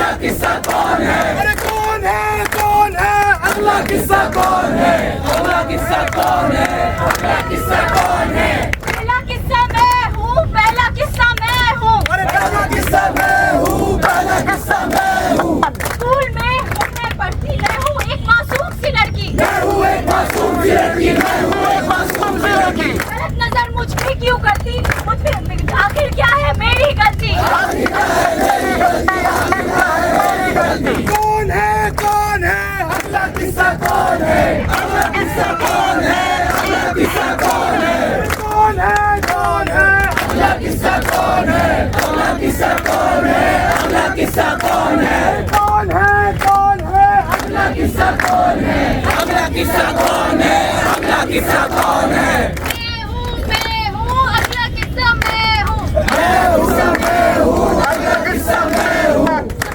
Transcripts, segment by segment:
अगला किस्सा कौन है? अरे कौन है, कौन है? अगला किस्सा कौन है? अगला किस्सा कौन है? अगला किस्सा कौन है? पहला किस्सा मैं हूँ, पहला किस्सा मैं हूँ। अरे पहला किस्सा मैं हूँ, पहला किस्सा मैं हूँ। स्कूल में मैं पढ़ती, मैं हूँ एक मासूम सी लड़की। मैं हूँ एक मासूम सी लड़की, मैं हूँ एक मासूम सी लड़की। गलत नजर मुझ पे क्यों करती? मुझ पे आखिर क्या है मेरी गलती? आखिर क्या है मेरी गलती? आखिर क्या है मेरी गलती? कौन है, कौन है? अगला किस्सा कौन है? अगला किस्सा कौन है? अगला किस्सा कौन है? कौन है, कौन है? अगला किस्सा कौन है? अगला किस्सा कौन है? अगला किस्सा कौन है? कौन है, कौन है? अगला किस्सा कौन है? अगला किस्सा कौन है? अगला किस्सा कौन है? मैं हूँ, अगला किस्सा मैं हूँ। मैं हूँ, अगला किस्सा मैं हूँ।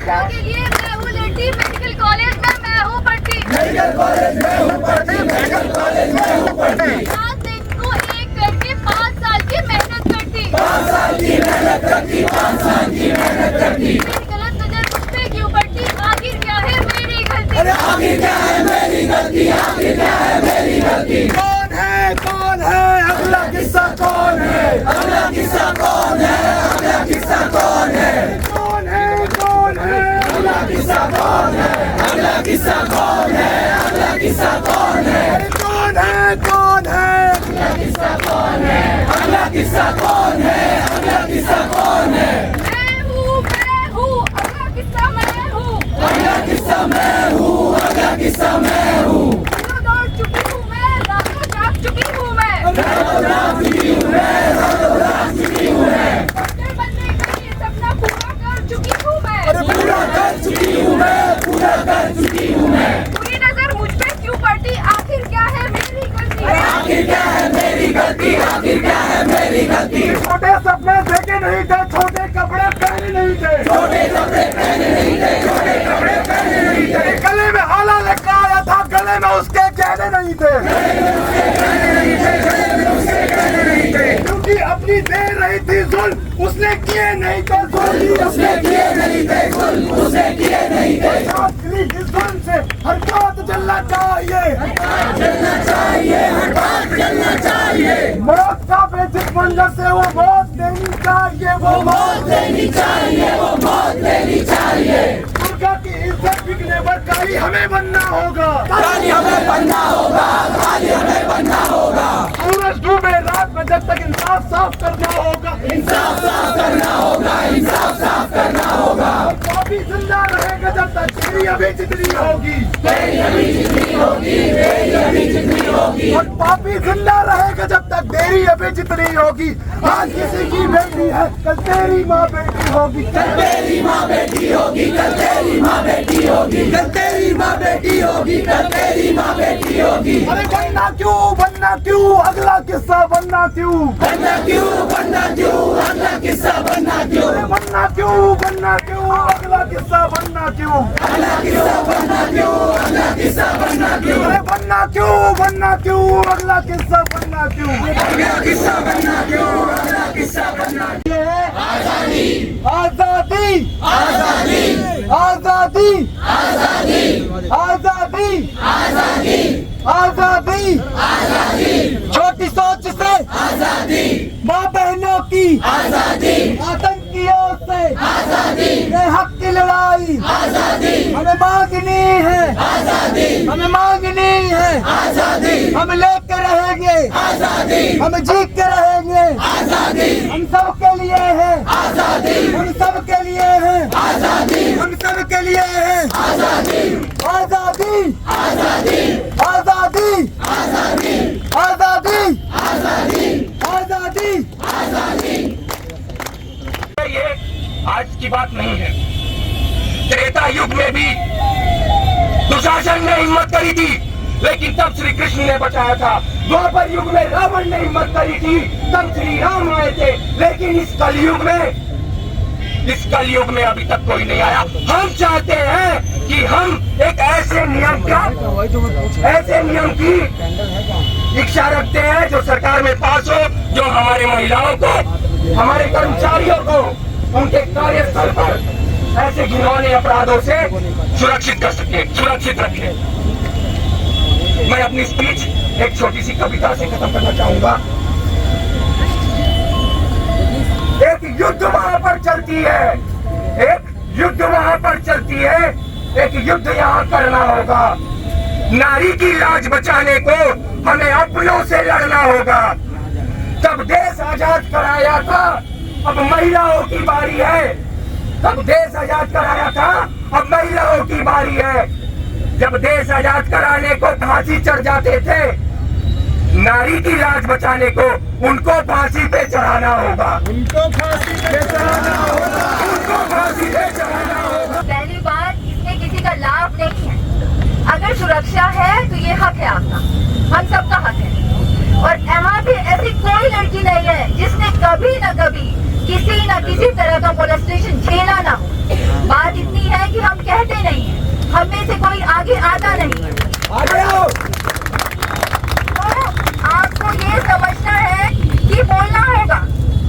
के लिए मैं हूँ लड़की, मेडिकल कॉलेज में मैं हूँ पढ़ती। मेडिकल कॉलेज में हूँ पढ़ती, मेडिकल कॉलेज में हूँ पढ़ती। 7 दिन को एक करके 5 साल की मेहनत करती। 5 साल की मेहनत करती, 5 साल की मेहनत करती। मेरी गलत नजर मुझ पे क्यों पड़ती? आखिर क्या है मेरी गलती? अरे आखिर क्या है मेरी गलती? आखिर क्या है मेरी गलती? कौन है, कौन है? अगला किस्सा कौन है? अगला किस्सा कौन है? अगला किस्सा कौन है? कौन है, कौन है? अगला किस्सा कौन है? अगला किस्सा कौन है? अगला किस्सा कौन है? अरे कौन है, कौन है? अगला किस्सा कौन है? अगला किस्सा कौन है? अगला किस्सा कौन है? मैं हूँ, अगला किस्सा मैं हूँ। अगला किस्सा मैं हूँ, अगला किस्सा मैं हूँ। दौड़ चुकी हूँ मैं, रातों जाग चुकी हूँ मैं। रात चुकी हूँ मैं, रात चुकी हूँ मैं। डॉक्टर बनने का ये सपना पूरा कर चुकी हूँ मैं। अरे पूरा कर चुकी हूँ मैं, पूरा कर चुकी हूँ मैं। बुरी नजर मुझ पे क्यों पड़ती? आखिर क्या है मेरी गलती? आखिर क्या है मेरी गलती? आखिर क्या है मेरी गलती? छोटे सपने देखे नहीं थे, छोटे कपड़े पहने नहीं थे, छोटे कपड़े पहने नहीं थे, छोटे कपड़े पहने नहीं थे। गले में हाला लटकाया था, गले में उसके गहने नहीं थे, क्योंकि अपनी दे रही थी जुल्म, उसने किए नहीं थे जुल्म, उसने किए नहीं थे जुल्म, उसने किए नहीं थे। इस जुल्म से हर बात जलना चाहिए, जलना चाहिए, हर बात जलना चाहिए। मौत का बेजित मंजर से वो मौत देनी चाहिए, वो मौत देनी चाहिए, वो मौत देनी चाहिए। दुर्गा की इज्जत बिकने पर काली हमें बनना होगा, काली हमें बनना होगा, काली हमें बनना होगा। सूरज डूबे रात में जब तक इंसाफ साफ करना होगा, इंसाफ साफ करना होगा, इंसाफ साफ करना होगा। पापी जिंदा रहेगा जब तक तेरी अभी जितनी होगी, तेरी अभी जितनी होगी, तेरी अभी जितनी होगी। और पापी जिंदा रहेगा जब तक तेरी अभी जितनी होगी। आज किसी की बेटी है, कल तेरी माँ बेटी होगी, कल तेरी माँ बेटी होगी, कल तेरी माँ बेटी होगी, कल तेरी माँ बेटी होगी, कल तेरी माँ बेटी होगी। अरे बनना क्यों, बनना क्यों? अगला किस्सा बनना क्यों? बनना क्यों, बनना क्यों? अगला किस्सा बनना क्यों? अरे बनना क्यों, बनना क्यों? अगला किस्सा बनना क्यों? अगला किस्सा बनना क्यों? अगला किस्सा बनना क्यों? अरे बनना क्यों, बनना क्यों? अगला किस्सा बनना क्यों? अगला किस्सा बनना क्यों? अगला किस्सा बनना क्यों? ये है आजादी, आजादी, आजादी, आजादी, आजादी, आजादी, आजादी, आजादी, आजादी, छोटी सोच से आजादी, माँ बहनों की आजादी, आतंकियों से आजादी, ये हक की लड़ाई आजादी, हमें मांगनी है, आजादी, हमें मांगनी है, आजादी, हम लेके रहेंगे, आजादी, हम जीत के रहेंगे, आजादी, हम सब के लिए है, आजादी, हम सब के लिए है, आजादी, हम सब के लिए है। आजादी, आजादी, आजादी, आजादी, आजादी, आजादी, आजादी, आजादी। आजादी। ये आज की बात नहीं है। त्रेता युग में भी दुशासन ने हिम्मत करी थी, लेकिन तब श्री कृष्ण ने बचाया था। द्वापर युग में रावण ने हिम्मत करी थी, तब श्री राम आए थे। लेकिन इस कलयुग में अभी तक कोई नहीं आया। हम चाहते हैं कि हम एक ऐसे नियम की इच्छा रखते हैं जो सरकार में पास हो, जो हमारे महिलाओं को, हमारे कर्मचारियों को उनके कार्यस्थल पर ऐसे घिनौने अपराधों से सुरक्षित कर सके, सुरक्षित रखे। मैं अपनी स्पीच एक छोटी सी कविता से खत्म करना चाहूंगा। एक युद्ध वहां पर चलती है, एक युद्ध वहां पर चलती है, एक युद्ध यहाँ करना होगा। नारी की लाज बचाने को हमें अपनों से लड़ना होगा। जब देश आजाद कराया था, अब महिलाओं की बारी है। जब देश आजाद कराया था, अब महिलाओं की बारी है। जब देश आजाद कराने को फांसी चढ़ जाते थे, नारी की लाज बचाने को उनको फांसी पे चढ़ाना होगा, उनको फांसी पे चढ़ाना होगा, उनको फांसी पे चढ़ाना होगा। पहली बात, इसमें किसी का लाभ नहीं है। अगर सुरक्षा है तो ये हक है आपका, हम सबका हक है। और यहाँ पे ऐसी कोई लड़की नहीं है जिसने कभी न कभी किसी न किसी तरह का मोलेस्टेशन झेला ना हो। बात इतनी है कि हम कहते नहीं है, हम में से कोई आगे आता नहीं है। तो आपको ये समझना है कि बोलना होगा।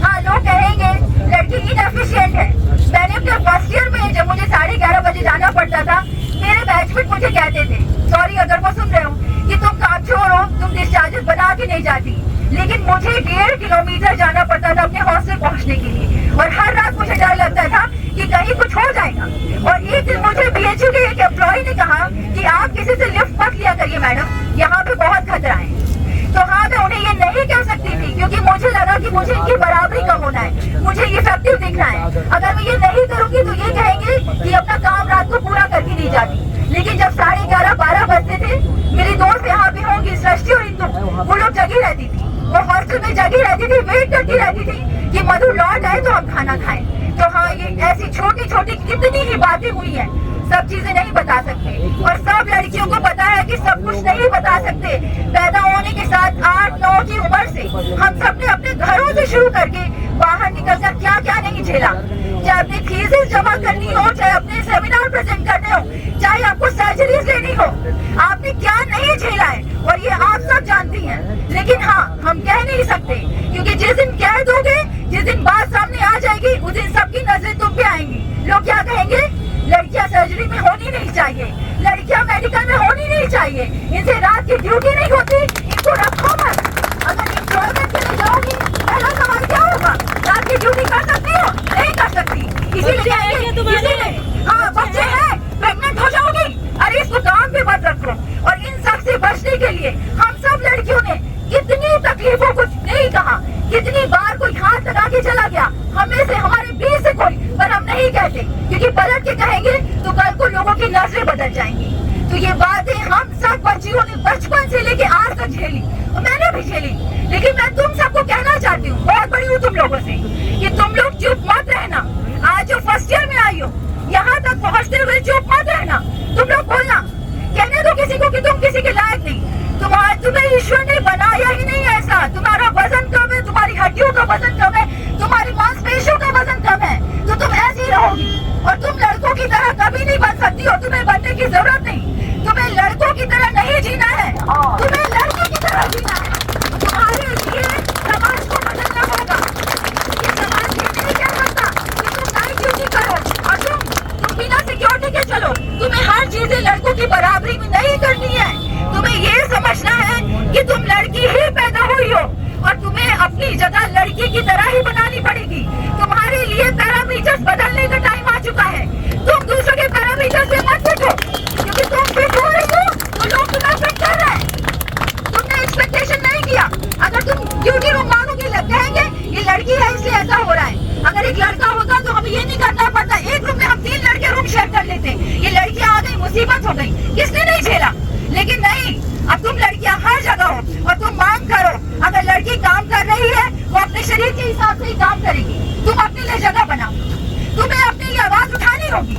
हाँ, लोग कहेंगे लड़की इनएफिशिएंट है। मैंने अपने फर्स्ट ईयर में जब मुझे 11:30 बजे जाना पड़ता था, मेरे बैचमेट मुझे कहते थे, सॉरी अगर वो सुन रहे हो, कि तुम काम छोड़ो, तुम डिस्चार्जेस बना के नहीं जाती। लेकिन मुझे 1.5 किलोमीटर जाना पड़ता था अपने हॉस्टल पहुंचने के लिए, और हर रात मुझे डर लगता था कि कहीं कुछ हो जाएगा। और एक दिन मुझे बीएचयू के एक एम्प्लॉय ने कहा कि आप किसी से लिफ्ट मत लिया करिए मैडम, यहाँ पे बहुत खतरा है। तो हाँ, मैं उन्हें ये नहीं कह सकती थी क्योंकि मुझे लगा कि मुझे इनकी बराबरी का होना है, मुझे इफेक्टिव दिखना है। अगर मैं ये नहीं करूंगी तो ये कहेंगे कि अपना काम रात को पूरा करके नहीं जाती। लेकिन जब 11:30-12 बजते थे, मेरी दोस्त यहाँ पे होंगी सृष्टि और इंदु, वो लोग जगी रहती थी, वो हॉस्टल में जगी रहती थी, वेट करती रहती थी कि मधु लौट आए तो हम खाना खाएं। तो हाँ, ये ऐसी छोटी छोटी कितनी ही बातें हुई है, सब चीजें नहीं बता सकते। और सब लड़कियों को पता है कि सब कुछ नहीं बता सकते। पैदा होने के साथ 8-9 की उम्र से हम सब ने अपने घरों से शुरू करके बाहर निकलकर क्या क्या नहीं झेला। चाहे अपनी थीसिस जमा करनी हो, चाहे अपने सेमिनार प्रेजेंट करने हो, चाहे आपको सर्जरीज लेनी हो, आपने क्या नहीं झेला है और ये आप सब जानती हैं। लेकिन हाँ, हम कह नहीं सकते क्योंकि जिस दिन कह दोगे, जिस दिन बात सामने आ जाएगी, उस दिन सबकी नजरें तुम पे आएंगी। लोग क्या कहेंगे, लड़कियां सर्जरी में होनी नहीं चाहिए, लड़कियां मेडिकल में होनी नहीं चाहिए, इनसे रात की ड्यूटी नहीं होती, इनको रखो मत। अगर एम्प्लॉयमेंट के लिए जाओगी, पहला सवाल क्या होगा, रात की ड्यूटी कर सकती हो? नहीं कर सकती। इसीलिए हाँ, बच्चे हैं, प्रेग्नेंट हो जाओगी, अरे इसको काम पे मत रखो। और इन सब से बचने के लिए हम सब लड़कियों ने कितनी तकलीफों को नहीं कहा, कितनी बार कोई हाथ लगा के चला गया, हमें से हमारे बीच से कोई, पर हम नहीं कहते क्योंकि पलट के कहेंगे तो कल को लोगों की नजरें बदल जाएंगी। तो ये बातें हम सब बच्चियों ने बचपन से लेके आज तक झेली, और मैंने भी झेली। लेकिन मैं तुम सबको कहना चाहती हूँ, बहुत बड़ी हूँ तुम लोगों से, कि तुम लोग चुप मत रहना। आज जो फर्स्ट ईयर में आई हो, यहाँ तक पहुँचते हुए चुप मत रहना। तुम लोग बोलना, कहने दो किसी को कि तुम किसी के लायक नहीं। तुम्हें ईश्वर ने बनाया ही नहीं ऐसा। तुम्हारा वजन कम है, तुम्हारी हड्डियों का वजन कम है, तुम्हारी मांसपेशियों का वजन कम है, तो तुम ऐसी ही रहोगी। और तुम लड़कों की तरह कभी नहीं बन सकती और तुम्हें बनने की जरूरत नहीं। तुम्हें लड़कों की तरह नहीं जीना है, तुम्हें लड़कों की तरह जीना है। तुम्हारे लिए समाज को बदलना होगा। ये समाज ये नहीं कह सकता कि तुम नाइट ड्यूटी करो और तुम बिना सिक्योरिटी के चलो। तुम्हें हर चीजें लड़कों की बराबरी में नहीं करनी है। तुम्हें ये समझना है कि तुम लड़की ही पैदा हुई हो और तुम्हें अपनी जगह लड़की की तरह ही बनानी पड़ेगी। तुम्हारे लिए पैरामीटर्स बदलने का टाइम आ चुका है। तुम दूसरों के पैरामीटर्स से मत देखो, क्योंकि तुम फिट हो रही हो तो लोग तुम्हें फिट कर रहे हैं। तुमने एक्सपेक्टेशन नहीं किया। अगर तुम ड्यूटी रूम मांगोगे, कहेंगे ये लड़की है इसलिए ऐसा हो रहा है। अगर एक लड़का होता तो हमें ये नहीं करना पड़ता, एक रूम में हम 3 लड़के रूम शेयर कर लेते। ये लड़कियां आ गई, मुसीबत हो गई, किसने नहीं झेला। लेकिन नहीं, अब तुम लड़कियां हर जगह हो और तुम मांग करो। अगर लड़की काम कर रही है वो अपने शरीर के हिसाब से ही काम करेगी। तुम अपने लिए जगह बनाओ, तुम्हें अपनी आवाज उठानी होगी।